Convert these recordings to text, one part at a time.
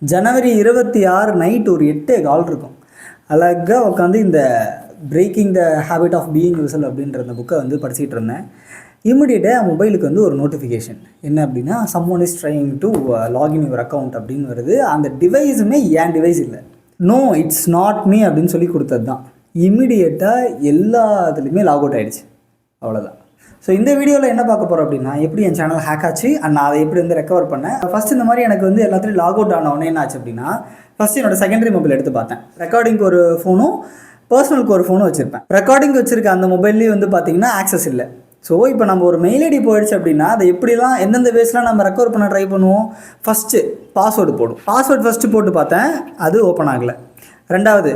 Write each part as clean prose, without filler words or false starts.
ஜனவரி 26 night ஒரு 8 கால் இருக்கும். அழகாக உட்காந்து இந்த breaking the habit of being yourself அப்படின்ற அந்த புக்கை வந்து படிச்சுட்டு இருந்தேன். இமிடியேட்டாக மொபைலுக்கு வந்து ஒரு நோட்டிஃபிகேஷன் என்ன அப்படின்னா, சம்மோன் is trying to login your account அப்படின்னு வருது. அந்த டிவைஸுமே என் டிவைஸ் இல்லை, நோ இட்ஸ் நாட் மீ அப்படின்னு சொல்லி கொடுத்தது தான். இமிடியேட்டாக எல்லாத்துலேயுமே லாக் அவுட் ஆகிடுச்சு. அவ்வளோதான். ஸோ இந்த வீடியோவில் என்ன பார்க்க போகிறோம் அப்படின்னா, எப்படி என் சேனல் ஹேக் ஆச்சு அண்ட் நான் அதை எப்படி வந்து ரெக்கவர் பண்ணேன். ஃபஸ்ட் இந்த மாதிரி எனக்கு வந்து எல்லாத்துலேயும் லாக் அவுட் ஆனவொடனே என்ன ஆச்சு அப்படின்னா, ஃபஸ்ட்டு என்னோட செகண்டரி மொபைல் எடுத்து பார்த்தேன். ரெக்கார்டிங்க்கு ஒரு ஃபோனும் பர்சனலுக்கு ஒரு ஃபோனும் வச்சுருப்பேன். ரெக்கார்டிங் வச்சுருக்க அந்த மொபைல்லேயும் வந்து பார்த்திங்கன்னா ஆக்சஸ் இல்லை. ஸோ இப்போ நம்ம ஒரு மெயில் ஐடி போயிடுச்சு அப்படின்னா அதை எப்படிலாம் எந்தெந்த வேஸ்லாம் நம்ம ரெக்கவர் பண்ண ட்ரை பண்ணுவோம். ஃபஸ்ட்டு பாஸ்வேர்டு போடும். பாஸ்வேர்டு ஃபஸ்ட்டு போட்டு பார்த்தேன், அது ஓப்பன் ஆகலை. ரெண்டாவது,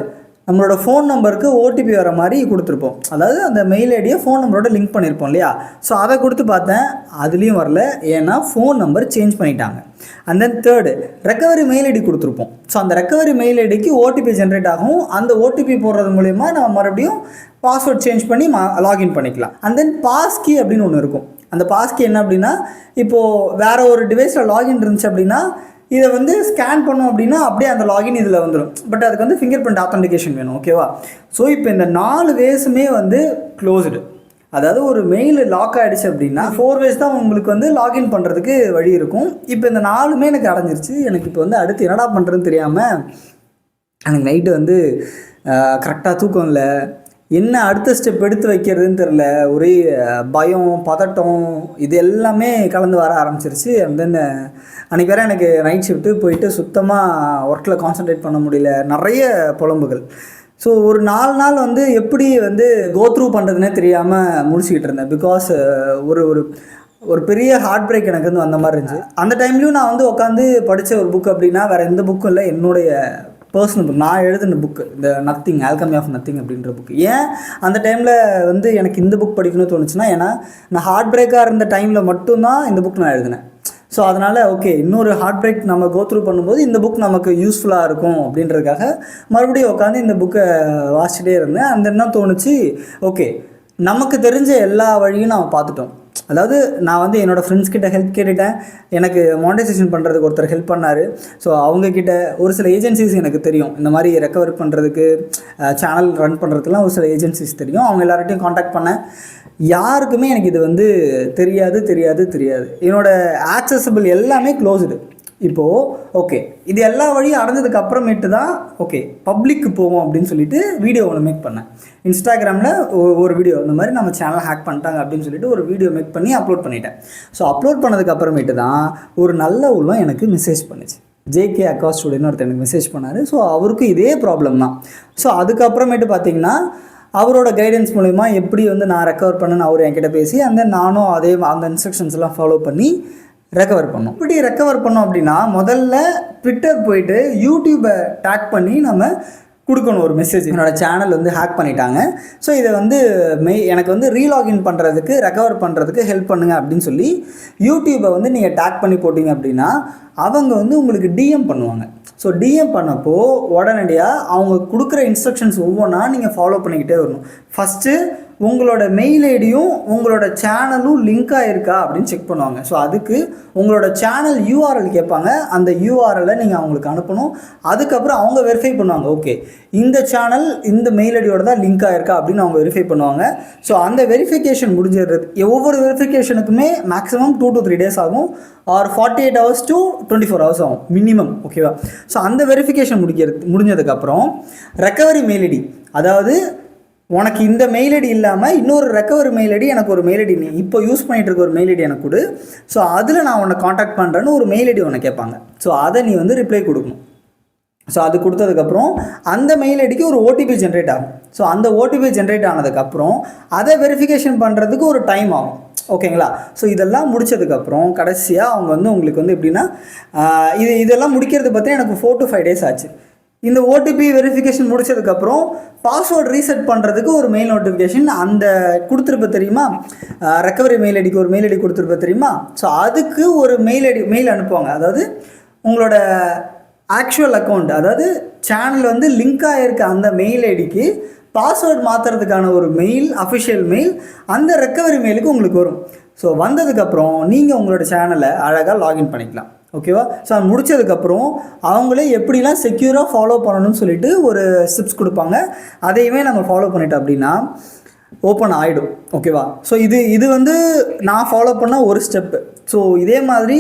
நம்மளோட ஃபோன் நம்பருக்கு ஓடிபி வர மாதிரி கொடுத்துருப்போம். அதாவது அந்த மெயில் ஐடியை ஃபோன் நம்பரோட லிங்க் பண்ணியிருப்போம் இல்லையா. ஸோ அதை கொடுத்து பார்த்தேன், அதுலேயும் வரல. ஏன்னா ஃபோன் நம்பர் சேஞ்ச் பண்ணிட்டாங்க. And then third, recovery mail ID கொடுத்துருப்போம். ஸோ அந்த ரெக்கவரி மெயில் ஐடிக்கு ஓடிபி ஜென்ரேட் ஆகும். அந்த ஓடிபி போடுறது மூலிமா நம்ம மறுபடியும் பாஸ்வேர்ட் சேஞ்ச் பண்ணி லாகின் பண்ணிக்கலாம். அண்ட் தென் பாஸ்கி அப்படின்னு ஒன்று இருக்கும். அந்த பாஸ்கி என்ன அப்படின்னா, இப்போது வேறு ஒரு டிவைஸில் லாகின் இருந்துச்சு அப்படின்னா இதை வந்து ஸ்கேன் பண்ணோம் அப்படின்னா அப்படியே அந்த லாகின் இதில் வந்துடும். பட் அதுக்கு வந்து ஃபிங்கர் பிரிண்ட் ஆத்தென்டிகேஷன் வேணும். ஓகேவா. ஸோ இப்போ இந்த 4 வேஸுமே வந்து க்ளோஸ்டு. அதாவது ஒரு மெயில் லாக் ஆகிடுச்சு அப்படின்னா 4 வேஸ் தான் உங்களுக்கு வந்து லாகின் பண்ணுறதுக்கு வழி இருக்கும். இப்போ இந்த 4மே எனக்கு அடைஞ்சிருச்சு. எனக்கு இப்போ வந்து அடுத்து என்னடா பண்ணுறதுன்னு தெரியாமல் எனக்கு நைட்டு வந்து கரெக்டாக தூக்கம் இல்லை. என்ன அடுத்த ஸ்டெப் எடுத்து வைக்கிறதுன்னு தெரில. ஒரே பயம், பதட்டம், இது எல்லாமே கலந்து வர ஆரம்பிச்சிருச்சு. அண்ட் தென் அன்றைக்கி வேறு எனக்கு நைட் ஷிஃப்ட்டு போயிட்டு சுத்தமாக ஒர்க்கில் கான்சன்ட்ரேட் பண்ண முடியல. நிறைய புலம்புகள். ஸோ ஒரு 4 நாள் வந்து எப்படி வந்து கோத்ரூ பண்ணுறதுனே தெரியாமல் முடிச்சுக்கிட்டு இருந்தேன். பிகாஸ் ஒரு ஒரு ஒரு பெரிய ஹார்ட் பிரேக் எனக்கு வந்து வந்த மாதிரி இருந்துச்சு. அந்த டைம்லேயும் நான் வந்து உட்காந்து படித்த ஒரு புக் அப்படின்னா வேறு எந்த புக்கும் இல்லை, என்னுடைய பர்சனல் புக், நான் எழுதின புக்கு, இந்த நத்திங், ஆல்கமி ஆஃப் நத்திங் அப்படின்ற புக்கு. ஏன் அந்த டைமில் வந்து எனக்கு இந்த புக் படிக்கணும்னு தோணுச்சுன்னா, ஏன்னா நான் ஹார்ட் பிரேக்காக இருந்த டைமில் மட்டும்தான் இந்த புக் நான் எழுதினேன். ஸோ அதனால் ஓகே, இன்னொரு ஹார்ட் பிரேக் நம்ம கோத்ரூ பண்ணும்போது இந்த புக் நமக்கு யூஸ்ஃபுல்லாக இருக்கும் அப்படின்றதுக்காக மறுபடியும் உட்காந்து இந்த புக்கை வாசிச்சுட்டே இருந்தேன். அந்த என்ன தோணுச்சு, ஓகே நமக்கு தெரிஞ்ச எல்லா வழியும் நம்ம பார்த்துட்டோம். அதாவது நான் வந்து என்னோடய ஃப்ரெண்ட்ஸ்கிட்ட ஹெல்ப் கேட்டுட்டேன். எனக்கு மானிட்டைசேஷன் பண்ணுறதுக்கு ஒருத்தர் ஹெல்ப் பண்ணார். ஸோ அவங்கக்கிட்ட ஒரு சில ஏஜென்சிஸ் எனக்கு தெரியும், இந்த மாதிரி ரெக்கவர் பண்ணுறதுக்கு, சேனல் ரன் பண்ணுறதுக்குலாம் ஒரு சில ஏஜென்சிஸ் தெரியும். அவங்க எல்லார்ட்டையும் காண்டாக்ட் பண்ணேன். யாருக்குமே எனக்கு இது வந்து தெரியாது. என்னோடய ஆக்சசபிள் எல்லாமே க்ளோஸ்டு. இப்போது ஓகே, இது எல்லா வழியும் அடைஞ்சதுக்கு அப்புறமேட்டு தான் ஓகே பப்ளிக்கு போவோம் அப்படின்னு சொல்லிட்டு வீடியோ ஒன்று மேக் பண்ணேன். இன்ஸ்டாகிராமில் ஒரு வீடியோ இந்த மாதிரி நம்ம சேனல் ஹேக் பண்ணிட்டாங்க அப்படின்னு சொல்லிட்டு ஒரு வீடியோ மேக் பண்ணி அப்லோட் பண்ணிட்டேன். ஸோ அப்லோட் பண்ணதுக்கு அப்புறமேட்டு தான் ஒரு நல்ல உள்ளம் எனக்கு மெசேஜ் பண்ணுச்சு. ஜேகே அக்கா ஸ்டூடியோன்னு ஒருத்தர் எனக்கு மெசேஜ் பண்ணார். ஸோ அவருக்கும் இதே ப்ராப்ளம் தான். ஸோ அதுக்கப்புறமேட்டு பார்த்திங்கன்னா அவரோட கைடன்ஸ் மூலிமா எப்படி வந்து நான் ரெக்கவர் பண்ணேன்னு அவர் என்கிட்ட பேசி நானும் அந்த இன்ஸ்ட்ரக்ஷன்ஸ்லாம் ஃபாலோ பண்ணி ரெக்கவர் பண்ணோம். இப்படி ரெக்கவர் பண்ணோம் அப்படின்னா முதல்ல ட்விட்டர் போயிட்டு யூடியூப்பை டேக் பண்ணி நம்ம கொடுக்கணும் ஒரு மெசேஜ், என்னோடய சேனல் வந்து ஹேக் பண்ணிட்டாங்க. ஸோ இதை வந்து எனக்கு வந்து ரீலாகின் பண்ணுறதுக்கு, ரெக்கவர் பண்ணுறதுக்கு ஹெல்ப் பண்ணுங்கள் அப்படின்னு சொல்லி யூடியூப்பை வந்து நீங்கள் டேக் பண்ணி போட்டிங்க அப்படின்னா அவங்க வந்து உங்களுக்கு டிஎம் பண்ணுவாங்க. ஸோ டிஎம் பண்ணப்போ உடனடியாக அவங்க கொடுக்குற இன்ஸ்ட்ரக்ஷன்ஸ் ஒவ்வொன்றா நீங்கள் ஃபாலோ பண்ணிக்கிட்டே வரணும். ஃபஸ்ட்டு உங்களோட மெயில் ஐடியும் உங்களோட சேனலும் லிங்காக இருக்கா அப்படின்னு செக் பண்ணுவாங்க. ஸோ அதுக்கு உங்களோட சேனல் யூஆர்எல் கேட்பாங்க. அந்த யூஆர்எல்லை நீங்கள் அவங்களுக்கு அனுப்பணும். அதுக்கப்புறம் அவங்க வெரிஃபை பண்ணுவாங்க, ஓகே இந்த சேனல் இந்த மெயில் ஐடியோட தான் லிங்காக இருக்கா அப்படின்னு அவங்க வெரிஃபை பண்ணுவாங்க. ஸோ அந்த வெரிஃபிகேஷன் முடிஞ்சிடுறது, ஒவ்வொரு வெரிஃபிகேஷனுக்குமே மேக்ஸிமம் 2 to 3 days ஆகும், ஆர் 48 hours to 24 hours ஆகும் மினிமம். ஓகேவா. ஸோ அந்த வெரிஃபிகேஷன் முடிஞ்சதுக்கப்புறம் ரெக்கவரி மெயில் ஐடி, அதாவது உனக்கு இந்த மெயில் ஐடி இல்லாமல் இன்னொரு ரெக்கவரி மெயில் ஐடி, எனக்கு ஒரு மெயில் ஐடி நீ இப்போ யூஸ் பண்ணிகிட்டு இருக்க ஒரு மெயில் ஐடி எனக்கு கொடு. ஸோ அதில் நான் உன்னை காண்டாக்ட் பண்ணுறேன்னு ஒரு மெயில் ஐடி உன்னை கேட்பாங்க. ஸோ அதை நீ வந்து ரிப்ளை கொடுக்கணும். ஸோ அது கொடுத்ததுக்கப்புறம் அந்த மெயில் ஐடிக்கு ஒரு ஓடிபி ஜென்ரேட் ஆகும். ஸோ அந்த ஓடிபி ஜென்ரேட் ஆனதுக்கப்புறம் அதை வெரிஃபிகேஷன் பண்ணுறதுக்கு ஒரு டைம் ஆகும். ஓகேங்களா. ஸோ இதெல்லாம் முடித்ததுக்கப்புறம் கடைசியாக அவங்க வந்து உங்களுக்கு வந்து எப்படின்னா இதெல்லாம் முடிக்கிறது பார்த்தா எனக்கு 4 to 5 days ஆச்சு. இந்த ஓடிபி வெரிஃபிகேஷன் முடிச்சதுக்கப்புறம் பாஸ்வேர்டு ரீசெட் பண்ணுறதுக்கு ஒரு மெயில் நோட்டிஃபிகேஷன் அந்த கொடுத்துருப்ப தெரியுமா, ரெக்கவரி மெயில் ஐடிக்கு ஒரு மெயில் ஐடி கொடுத்துருப்ப தெரியுமா. ஸோ அதுக்கு ஒரு மெயில் அனுப்புவாங்க. அதாவது உங்களோட ஆக்சுவல் அக்கௌண்ட், அதாவது சேனல் வந்து லிங்காக இருக்க அந்த மெயில் ஐடிக்கு பாஸ்வேர்டு மாற்றுறதுக்கான ஒரு மெயில், அஃபிஷியல் மெயில் அந்த ரெக்கவரி மெயிலுக்கு உங்களுக்கு வரும். ஸோ வந்ததுக்கப்புறம் நீங்கள் உங்களோட சேனலை அழகாக லாகின் பண்ணிக்கலாம். ஓகேவா. ஸோ அது முடித்ததுக்கப்புறம் அவங்களே எப்படிலாம் செக்யூராக ஃபாலோ பண்ணணும்னு சொல்லிட்டு ஒரு ஸ்டெப்ஸ் கொடுப்பாங்க. அதையுமே நம்ம ஃபாலோ பண்ணிட்டோம் அப்படின்னா ஓப்பன் ஆகிடும். ஓகேவா. ஸோ இது வந்து நான் ஃபாலோ பண்ண ஒரு ஸ்டெப்பு. ஸோ இதே மாதிரி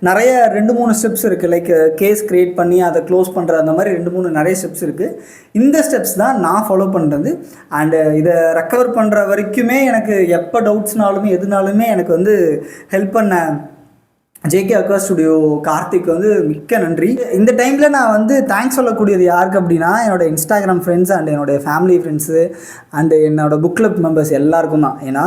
நிறைய 2-3 ஸ்டெப்ஸ் இருக்குது. லைக் கேஸ் க்ரியேட் பண்ணி அதை க்ளோஸ் பண்ணுற அந்த மாதிரி 2-3 நிறைய ஸ்டெப்ஸ் இருக்குது. இந்த ஸ்டெப்ஸ் தான் நான் ஃபாலோ பண்ணுறது. அண்டு இதை ரெக்கவர் பண்ணுற வரைக்குமே எனக்கு எப்போ டவுட்ஸ்னாலுமே எதுனாலுமே எனக்கு வந்து ஹெல்ப் பண்ண ஜேகே அக்வா ஸ்டுடியோ கார்த்திக் வந்து மிக்க நன்றி. இந்த டைமில் நான் வந்து தேங்க்ஸ் சொல்லக்கூடியது யாருக்கு அப்படின்னா என்னோடய இன்ஸ்டாகிராம் ஃப்ரெண்ட்ஸ் அண்ட் என்னோடய ஃபேமிலி ஃப்ரெண்ட்ஸு அண்டு என்னோடய புக் கிளப் மெம்பர்ஸ் எல்லாருக்கும் தான். ஏன்னா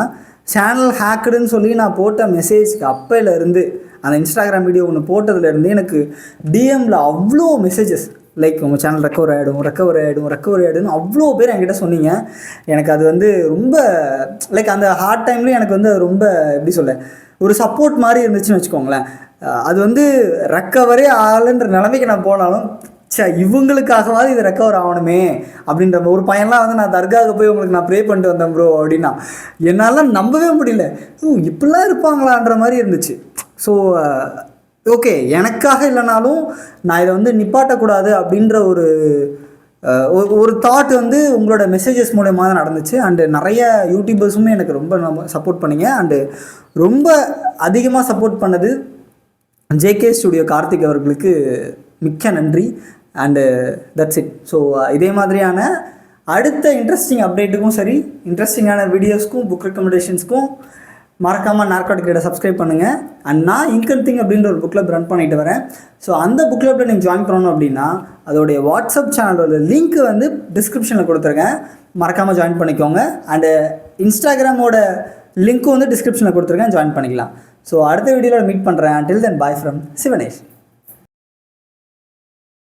சேனல் ஹேக்குடுன்னு சொல்லி நான் போட்ட மெசேஜ்க்கு அப்போலேருந்து அந்த இன்ஸ்டாகிராம் வீடியோ ஒன்று போட்டதுலேருந்து எனக்கு டிஎம்மில் அவ்வளோ மெசேஜஸ் லைக் உங்கள் சேனல் ரெக்கவர் ஆகிடும் அவ்வளோ பேர் என்கிட்ட சொன்னீங்க. எனக்கு அது வந்து ரொம்ப லைக் அந்த ஹார்ட் டைம்லேயும் எனக்கு வந்து அது ரொம்ப எப்படி சொல்ல ஒரு சப்போர்ட் மாதிரி இருந்துச்சுன்னு வச்சுக்கோங்களேன். அது வந்து ரெக்கவரே ஆகலைன்ற நிலைமைக்கு நான் போனாலும் இவங்களுக்காகவாது இது ரெக்கவர் ஆகணுமே அப்படின்ற ஒரு பையன்லாம் வந்து நான் தர்காவுக்கு போய் உங்களுக்கு நான் ப்ரே பண்ணிட்டு வந்தேன் ப்ரோ அப்படின்னா என்னால் நம்பவே முடியல. இப்படிலாம் இருப்பாங்களான்ற மாதிரி இருந்துச்சு. ஸோ ஓகே, எனக்காக இல்லைனாலும் நான் இதை வந்து நிப்பாட்டக்கூடாது அப்படின்ற ஒரு தாட் வந்து உங்களோட மெசேஜஸ் மூலமாக தான் நடந்துச்சு. அண்டு நிறைய யூடியூபர்ஸுமே எனக்கு ரொம்ப சப்போர்ட் பண்ணிங்க. அண்டு ரொம்ப அதிகமாக சப்போர்ட் பண்ணது ஜேகே ஸ்டுடியோ கார்த்திக் அவர்களுக்கு மிக்க நன்றி. And that's it. ஸோ இதே மாதிரியான அடுத்த இன்ட்ரெஸ்டிங் அப்டேட்டுக்கும் சரி, இன்ட்ரெஸ்டிங்கான வீடியோஸ்க்கும் புக் ரெக்கமெண்டேஷன்ஸ்க்கும் மறக்காமல் நார்காட்டிக் கைடை சப்ஸ்கிரைப் பண்ணுங்கள். அண்ட் நான் இன்கம் திங் அப்படின்ற ஒரு புக் கிளப் ரன் பண்ணிட்டு வரேன். ஸோ அந்த புக் கிளப்பில் நீங்கள் ஜாயின் பண்ணணும் அப்படின்னா அதோடைய வாட்ஸ்அப் சேனலோட லிங்க் வந்து டிஸ்கிரிப்ஷனில் கொடுத்துருக்கேன், மறக்காமல் ஜாயின் பண்ணிக்கோங்க. அண்டு இன்ஸ்டாகிராமோட லிங்க்கும் வந்து டிஸ்கிரிப்ஷனில் கொடுத்துருக்கேன், ஜாயின் பண்ணிக்கலாம். ஸோ அடுத்த வீடியோவில் மீட் பண்ணுறேன். until then bye from Sivanesh.